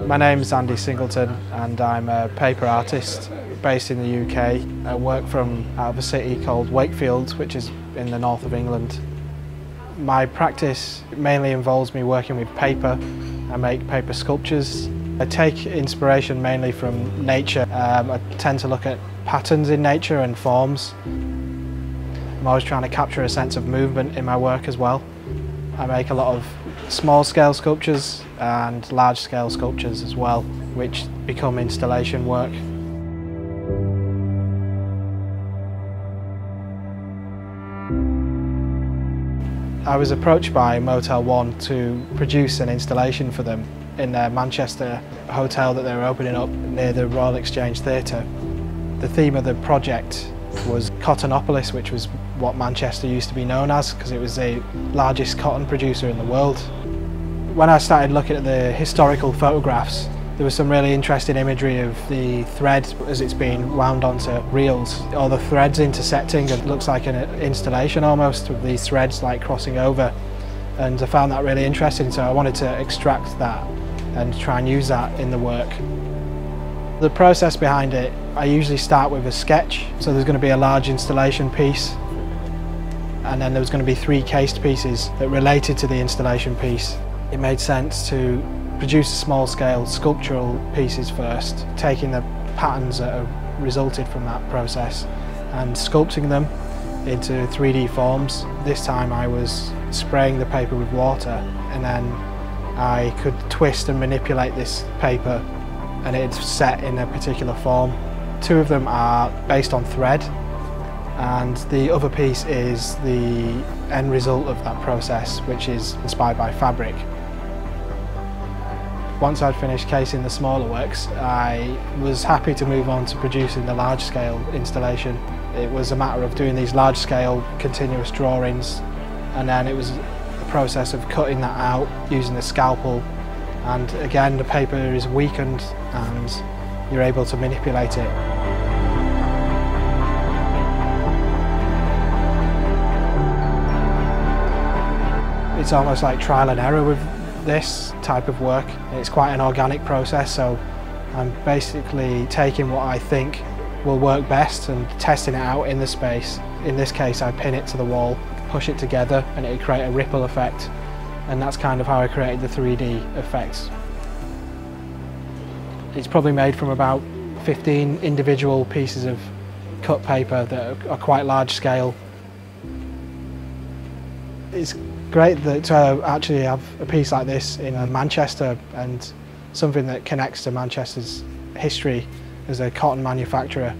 My name's Andy Singleton and I'm a paper artist based in the UK. I work from out of a city called Wakefield, which is in the north of England. My practice mainly involves me working with paper. I make paper sculptures. I take inspiration mainly from nature. I tend to look at patterns in nature and forms. I'm always trying to capture a sense of movement in my work as well. I make a lot of small-scale sculptures and large-scale sculptures as well, which become installation work. I was approached by Motel One to produce an installation for them in their Manchester hotel that they were opening up near the Royal Exchange Theatre. The theme of the project was Cottonopolis, which was what Manchester used to be known as because it was the largest cotton producer in the world. When I started looking at the historical photographs, there was some really interesting imagery of the thread as it's being wound onto reels. All the threads intersecting, it looks like an installation almost, with these threads like crossing over. And I found that really interesting, so I wanted to extract that and try and use that in the work. The process behind it, I usually start with a sketch. So there's going to be a large installation piece, and then there was going to be 3 cased pieces that related to the installation piece. It made sense to produce small-scale sculptural pieces first, taking the patterns that have resulted from that process and sculpting them into 3D forms. This time I was spraying the paper with water, and then I could twist and manipulate this paper and it's set in a particular form. 2 of them are based on thread, and the other piece is the end result of that process, which is inspired by fabric. Once I'd finished casing the smaller works, I was happy to move on to producing the large-scale installation. It was a matter of doing these large-scale continuous drawings, and then it was a process of cutting that out using the scalpel, and again the paper is weakened and you're able to manipulate it. It's almost like trial and error with this type of work. It's quite an organic process, so I'm basically taking what I think will work best and testing it out in the space. In this case I pin it to the wall, push it together, and it create a ripple effect, and that's kind of how I created the 3D effects. It's probably made from about 15 individual pieces of cut paper that are quite large scale. It's great that to actually have a piece like this in Manchester, and something that connects to Manchester's history as a cotton manufacturer.